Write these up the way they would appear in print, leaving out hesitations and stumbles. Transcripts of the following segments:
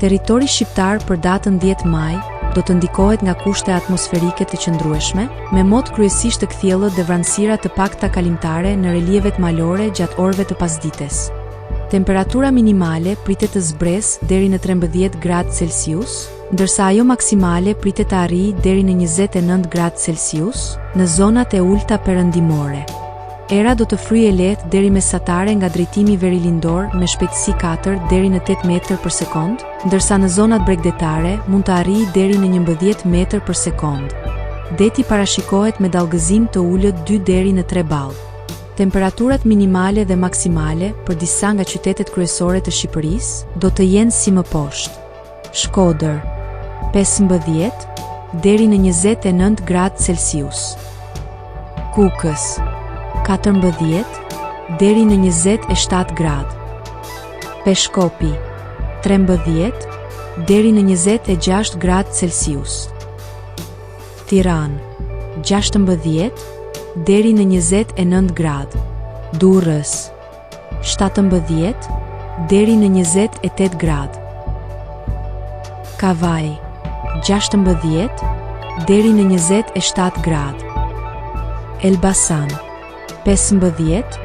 Territori shqiptar për datën 10 maj do të ndikohet nga kushte atmosferike të qëndrueshme, me mot kryesisht të kthjellët dhe vranësira të pakta kalimtare në relievet malore gjatë orëve të pasdites. Temperatura minimale pritet të zbresë deri në 13 gradë Celsius, ndërsa ajo maksimale pritet të arrijë deri në 29 gradë Celsius në zonat e ulta perëndimore. Era do të fryjë lehtë deri mesatare nga drejtimi verilindor me shpejtësi 4 deri në 8 metër për sekond, ndërsa në zonat bregdetare mund të arrijë deri në 11 metër për sekond. Deti parashikohet me dallgëzim të ulët 2 deri në 3 ball. Temperaturat minimale dhe maksimale për disa nga qytetet kryesore të Shqipërisë do të jenë si më poshtë. Shkodër 15 deri në 29 gradë Celsius. Kukës 14 deri në 27 gradë. Peshkopi 13 deri në 26 gradë Celsius. Tiranë 16 deri në 29 gradë. Durrës 17 deri në 28 gradë. Kavaj 16 deri në 27 gradë. Elbasan 15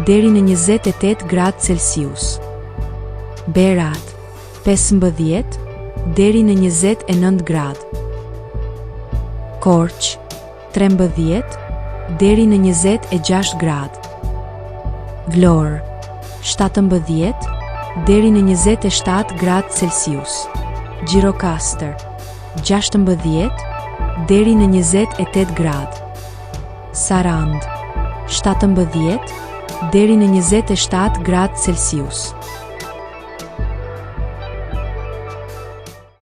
deri në 28 gradë Celsius. Berat 15 deri në 29 gradë. Korç 13 deri në 26 gradë. Vlorë 17 deri në 27 gradë Celsius. Gjirokastër 16 deri në 28 gradë. Sarand 17 deri në 27 gradë Celsius.